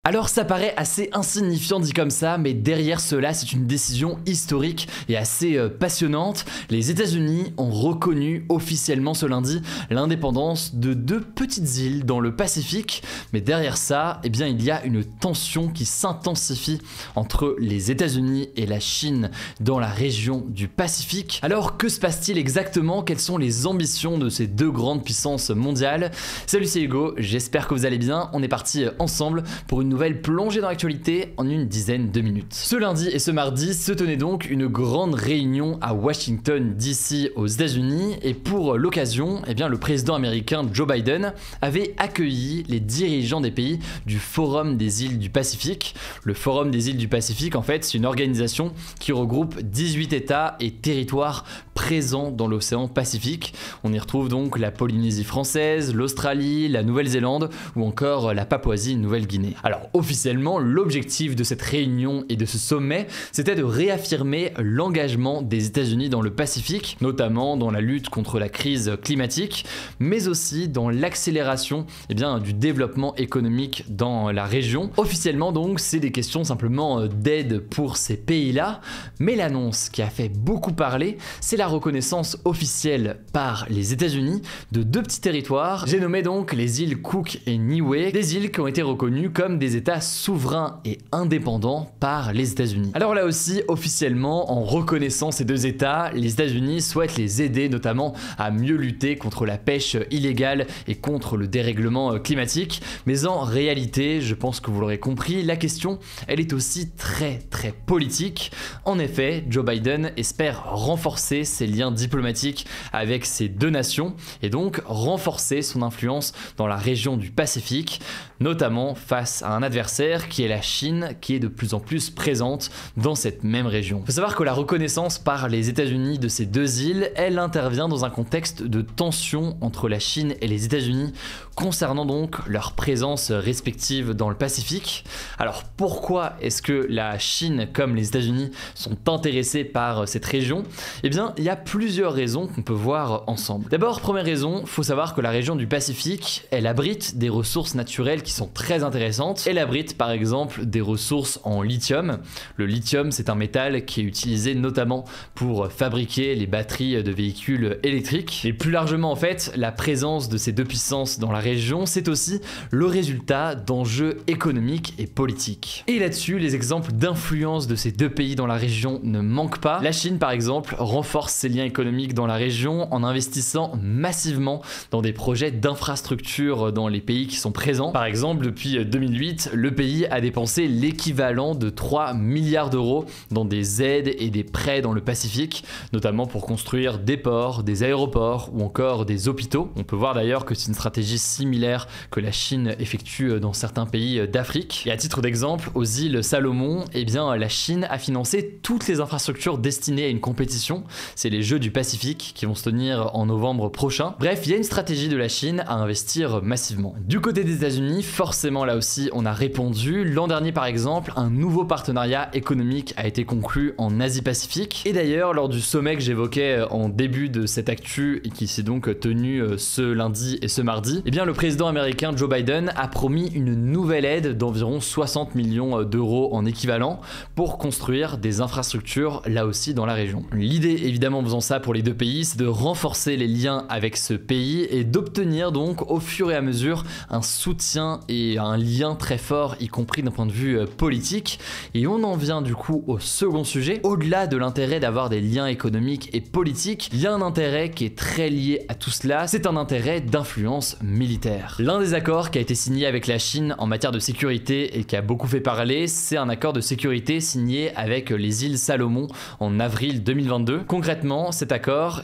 Alors ça paraît assez insignifiant dit comme ça, mais derrière cela c'est une décision historique et assez passionnante. Les États-Unis ont reconnu officiellement ce lundi l'indépendance de 2 petites îles dans le Pacifique, mais derrière ça, eh bien, il y a une tension qui s'intensifie entre les États-Unis et la Chine dans la région du Pacifique. Alors que se passe-t-il exactement? Quelles sont les ambitions de ces 2 grandes puissances mondiales? Salut, c'est Hugo, j'espère que vous allez bien. On est parti ensemble pour une nouvelle plongée dans l'actualité en une dizaine de minutes. Ce lundi et ce mardi se tenait donc une grande réunion à Washington DC aux États-Unis, et pour l'occasion, eh bien, le président américain Joe Biden avait accueilli les dirigeants des pays du Forum des îles du Pacifique. Le Forum des îles du Pacifique, en fait, c'est une organisation qui regroupe 18 États et territoires présents dans l'océan Pacifique. On y retrouve donc la Polynésie française, l'Australie, la Nouvelle-Zélande ou encore la Papouasie-Nouvelle-Guinée. Alors officiellement, l'objectif de cette réunion et de ce sommet, c'était de réaffirmer l'engagement des États-Unis dans le Pacifique, notamment dans la lutte contre la crise climatique, mais aussi dans l'accélération du développement économique dans la région. Officiellement donc, c'est des questions simplement d'aide pour ces pays-là, mais l'annonce qui a fait beaucoup parler, c'est la reconnaissance officielle par les États-Unis de 2 petits territoires. J'ai nommé donc les îles Cook et Niue, des îles qui ont été reconnues comme des États souverains et indépendants par les États-Unis. Alors là aussi, officiellement, en reconnaissant ces 2 États, les États-Unis souhaitent les aider notamment à mieux lutter contre la pêche illégale et contre le dérèglement climatique. Mais en réalité, je pense que vous l'aurez compris, la question, elle est aussi très politique. En effet, Joe Biden espère renforcer ses liens diplomatiques avec ces 2 nations et donc renforcer son influence dans la région du Pacifique, notamment face à un adversaire qui est la Chine, qui est de plus en plus présente dans cette même région. Il faut savoir que la reconnaissance par les États-Unis de ces 2 îles, elle intervient dans un contexte de tension entre la Chine et les États-Unis concernant donc leur présence respective dans le Pacifique. Alors pourquoi est-ce que la Chine comme les États-Unis sont intéressés par cette région? Eh bien, il y a plusieurs raisons qu'on peut voir ensemble. D'abord, première raison, il faut savoir que la région du Pacifique, elle abrite des ressources naturelles qui sont très intéressantes. Elle abrite par exemple des ressources en lithium. Le lithium, c'est un métal qui est utilisé notamment pour fabriquer les batteries de véhicules électriques. Et plus largement en fait, la présence de ces 2 puissances dans la région, c'est aussi le résultat d'enjeux économiques et politiques. Et là-dessus, les exemples d'influence de ces 2 pays dans la région ne manquent pas. La Chine par exemple renforce ses liens économiques dans la région en investissant massivement dans des projets d'infrastructures dans les pays qui sont présents. Par exemple, depuis 2008, le pays a dépensé l'équivalent de 3 milliards d'euros dans des aides et des prêts dans le Pacifique, notamment pour construire des ports, des aéroports ou encore des hôpitaux. On peut voir d'ailleurs que c'est une stratégie similaire que la Chine effectue dans certains pays d'Afrique. Et à titre d'exemple, aux îles Salomon, eh bien, la Chine a financé toutes les infrastructures destinées à une compétition. C'est les Jeux du Pacifique qui vont se tenir en novembre prochain. Bref, il y a une stratégie de la Chine à investir massivement. Du côté des États-Unis, forcément là aussi on a répondu. L'an dernier par exemple, un nouveau partenariat économique a été conclu en Asie-Pacifique. Et d'ailleurs, lors du sommet que j'évoquais en début de cette actu et qui s'est donc tenu ce lundi et ce mardi, eh bien le président américain Joe Biden a promis une nouvelle aide d'environ 60 millions d'euros en équivalent pour construire des infrastructures là aussi dans la région. L'idée évidemment en faisant ça pour les 2 pays, c'est de renforcer les liens avec ce pays et d'obtenir donc au fur et à mesure un soutien et un lien très fort, y compris d'un point de vue politique. Et on en vient du coup au second sujet. Au-delà de l'intérêt d'avoir des liens économiques et politiques, il y a un intérêt qui est très lié à tout cela, c'est un intérêt d'influence militaire. L'un des accords qui a été signé avec la Chine en matière de sécurité et qui a beaucoup fait parler, c'est un accord de sécurité signé avec les îles Salomon en avril 2022. Concrètement, cet accord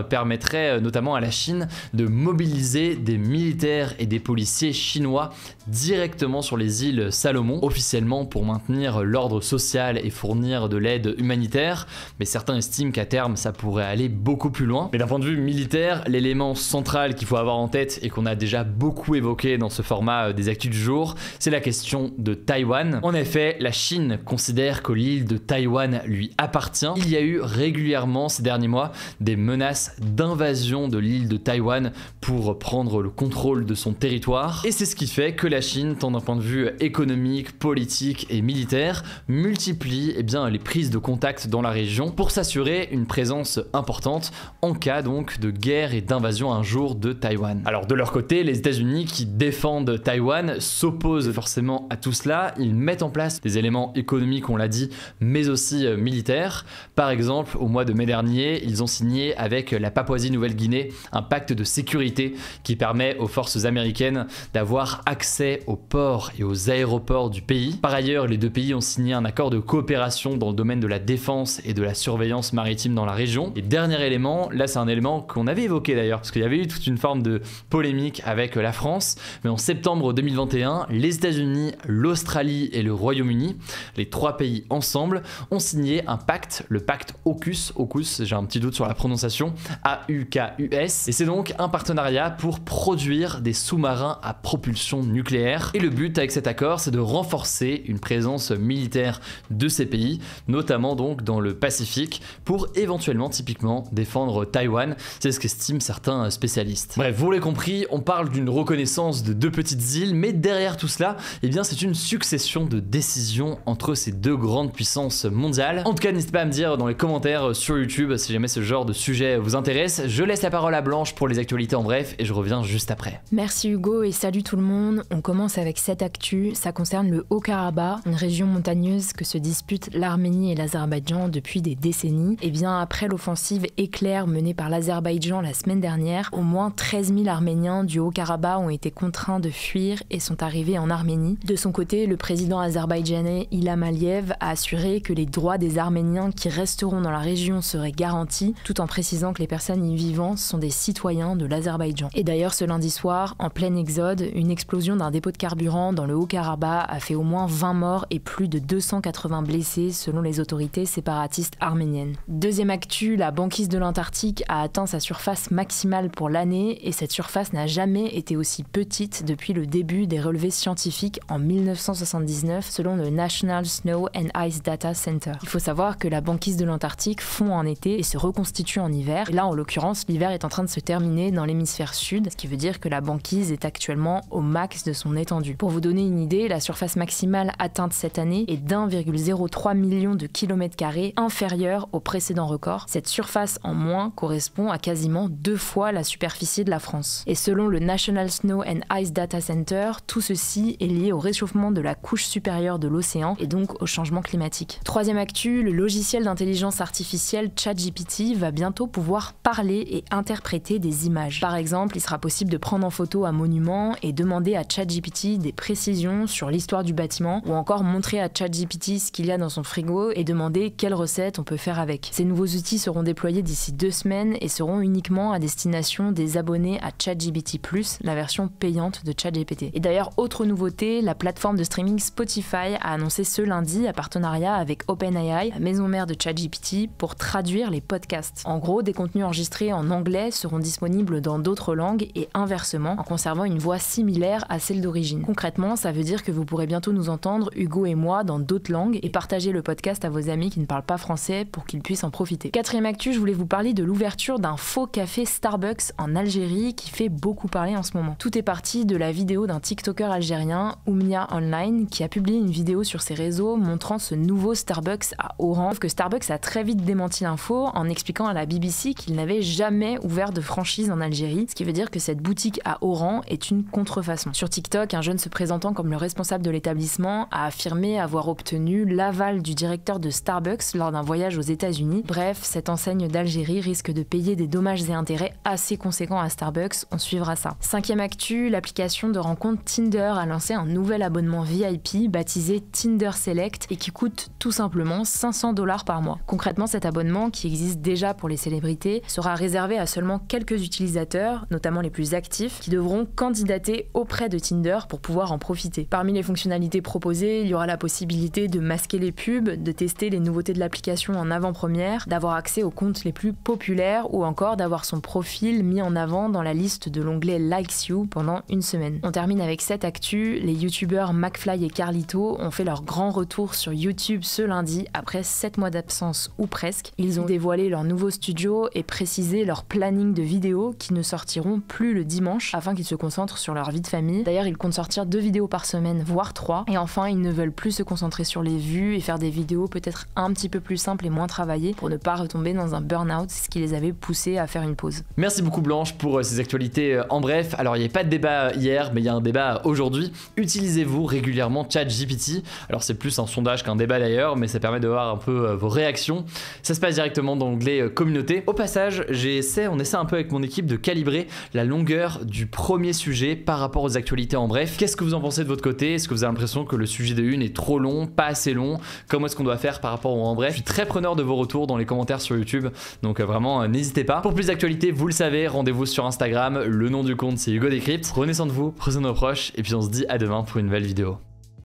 permettrait notamment à la Chine de mobiliser des militaires et des policiers chinois directement sur les îles Salomon, officiellement pour maintenir l'ordre social et fournir de l'aide humanitaire, mais certains estiment qu'à terme ça pourrait aller beaucoup plus loin. Mais d'un point de vue militaire, l'élément central qu'il faut avoir en tête et qu'on a déjà beaucoup évoqué dans ce format des actus du jour, c'est la question de Taïwan. En effet, la Chine considère que l'île de Taïwan lui appartient. Il y a eu régulièrement ces derniers mois des menaces d'invasion de l'île de Taïwan pour prendre le contrôle de son territoire, et c'est ce qui fait faudrait que la Chine, tant d'un point de vue économique, politique et militaire, multiplie les prises de contact dans la région pour s'assurer une présence importante en cas donc de guerre et d'invasion un jour de Taïwan. Alors de leur côté, les États-Unis qui défendent Taïwan s'opposent forcément à tout cela. Ils mettent en place des éléments économiques, on l'a dit, mais aussi militaires. Par exemple, au mois de mai dernier, ils ont signé avec la Papouasie-Nouvelle-Guinée un pacte de sécurité qui permet aux forces américaines d'avoir accès aux ports et aux aéroports du pays. Par ailleurs, les deux pays ont signé un accord de coopération dans le domaine de la défense et de la surveillance maritime dans la région. Et dernier élément, là c'est un élément qu'on avait évoqué d'ailleurs, parce qu'il y avait eu toute une forme de polémique avec la France, mais en septembre 2021, les États-Unis, l'Australie et le Royaume-Uni, les trois pays ensemble, ont signé un pacte, le pacte AUKUS, j'ai un petit doute sur la prononciation, AUKUS, et c'est donc un partenariat pour produire des sous-marins à propulsion nucléaire. Et le but avec cet accord, c'est de renforcer une présence militaire de ces pays, notamment donc dans le Pacifique, pour éventuellement typiquement défendre Taïwan, c'est ce qu'estiment certains spécialistes. Bref, vous l'avez compris, on parle d'une reconnaissance de deux petites îles, mais derrière tout cela, c'est une succession de décisions entre ces deux grandes puissances mondiales. En tout cas, n'hésitez pas à me dire dans les commentaires sur YouTube si jamais ce genre de sujet vous intéresse. Je laisse la parole à Blanche pour les actualités en bref et je reviens juste après. Merci Hugo et salut tout le monde. On commence avec cette actu, ça concerne le Haut-Karabakh, une région montagneuse que se disputent l'Arménie et l'Azerbaïdjan depuis des décennies. Et bien après l'offensive éclair menée par l'Azerbaïdjan la semaine dernière, au moins 13 000 Arméniens du Haut-Karabakh ont été contraints de fuir et sont arrivés en Arménie. De son côté, le président azerbaïdjanais Ilham Aliyev a assuré que les droits des Arméniens qui resteront dans la région seraient garantis, tout en précisant que les personnes y vivant sont des citoyens de l'Azerbaïdjan. Et d'ailleurs, ce lundi soir, en plein exode, une explosion d'un dépôt de carburant dans le Haut-Karabakh a fait au moins 20 morts et plus de 280 blessés selon les autorités séparatistes arméniennes. Deuxième actu, la banquise de l'Antarctique a atteint sa surface maximale pour l'année et cette surface n'a jamais été aussi petite depuis le début des relevés scientifiques en 1979 selon le National Snow and Ice Data Center. Il faut savoir que la banquise de l'Antarctique fond en été et se reconstitue en hiver. Et là, en l'occurrence, l'hiver est en train de se terminer dans l'hémisphère sud, ce qui veut dire que la banquise est actuellement au max de son étendue. Pour vous donner une idée, la surface maximale atteinte cette année est d'1,03 million de kilomètres carrés, inférieure au précédent record. Cette surface en moins correspond à quasiment 2 fois la superficie de la France. Et selon le National Snow and Ice Data Center, tout ceci est lié au réchauffement de la couche supérieure de l'océan et donc au changement climatique. Troisième actu, le logiciel d'intelligence artificielle ChatGPT va bientôt pouvoir parler et interpréter des images. Par exemple, il sera possible de prendre en photo un monument et demander à ChatGPT des précisions sur l'histoire du bâtiment ou encore montrer à ChatGPT ce qu'il y a dans son frigo et demander quelle recette on peut faire avec. Ces nouveaux outils seront déployés d'ici 2 semaines et seront uniquement à destination des abonnés à ChatGPT+, la version payante de ChatGPT. Et d'ailleurs, autre nouveauté, la plateforme de streaming Spotify a annoncé ce lundi un partenariat avec OpenAI, la maison mère de ChatGPT, pour traduire les podcasts. En gros, des contenus enregistrés en anglais seront disponibles dans d'autres langues et inversement, en conservant une voix similaire à celle d'origine. Concrètement, ça veut dire que vous pourrez bientôt nous entendre, Hugo et moi, dans d'autres langues et partager le podcast à vos amis qui ne parlent pas français pour qu'ils puissent en profiter. Quatrième actu, je voulais vous parler de l'ouverture d'un faux café Starbucks en Algérie qui fait beaucoup parler en ce moment. Tout est parti de la vidéo d'un TikToker algérien, Oumnia Online, qui a publié une vidéo sur ses réseaux montrant ce nouveau Starbucks à Oran. Sauf que Starbucks a très vite démenti l'info en expliquant à la BBC qu'il n'avait jamais ouvert de franchise en Algérie, ce qui veut dire que cette boutique à Oran est une contrefaçon. Sur TikTok, un jeune se présentant comme le responsable de l'établissement a affirmé avoir obtenu l'aval du directeur de Starbucks lors d'un voyage aux États-Unis. Bref, cette enseigne d'Algérie risque de payer des dommages et intérêts assez conséquents à Starbucks, on suivra ça. Cinquième actu, l'application de rencontre Tinder a lancé un nouvel abonnement VIP baptisé Tinder Select et qui coûte tout simplement 500 $ par mois. Concrètement, cet abonnement, qui existe déjà pour les célébrités, sera réservé à seulement quelques utilisateurs, notamment les plus actifs, qui devront candidater auprès de Tinder pour pouvoir en profiter. Parmi les fonctionnalités proposées, il y aura la possibilité de masquer les pubs, de tester les nouveautés de l'application en avant-première, d'avoir accès aux comptes les plus populaires ou encore d'avoir son profil mis en avant dans la liste de l'onglet Likes You pendant une semaine. On termine avec cette actu, les youtubeurs McFly et Carlito ont fait leur grand retour sur YouTube ce lundi après 7 mois d'absence ou presque. Ils ont dévoilé leur nouveau studio et précisé leur planning de vidéos qui ne sortiront plus le dimanche afin qu'ils se concentrent sur leur vie de famille décennie. D'ailleurs, ils comptent sortir 2 vidéos par semaine, voire 3. Et enfin, ils ne veulent plus se concentrer sur les vues et faire des vidéos peut-être un petit peu plus simples et moins travaillées pour ne pas retomber dans un burn-out, ce qui les avait poussés à faire une pause. Merci beaucoup Blanche pour ces actualités en bref. Alors il n'y avait pas de débat hier, mais il y a un débat aujourd'hui. Utilisez-vous régulièrement ChatGPT? Alors c'est plus un sondage qu'un débat d'ailleurs, mais ça permet de voir un peu vos réactions. Ça se passe directement dans l'onglet communauté. Au passage, on essaie un peu avec mon équipe de calibrer la longueur du premier sujet par rapport aux actualités en bref. Qu'est-ce que vous en pensez de votre côté? Est-ce que vous avez l'impression que le sujet de une est trop long, pas assez long? Comment est-ce qu'on doit faire par rapport au en bref? Je suis très preneur de vos retours dans les commentaires sur YouTube, donc vraiment n'hésitez pas. Pour plus d'actualités, vous le savez, rendez-vous sur Instagram, le nom du compte c'est Hugo Décrypte. Prenez soin de vous, prenez soin de nos proches, et puis on se dit à demain pour une nouvelle vidéo.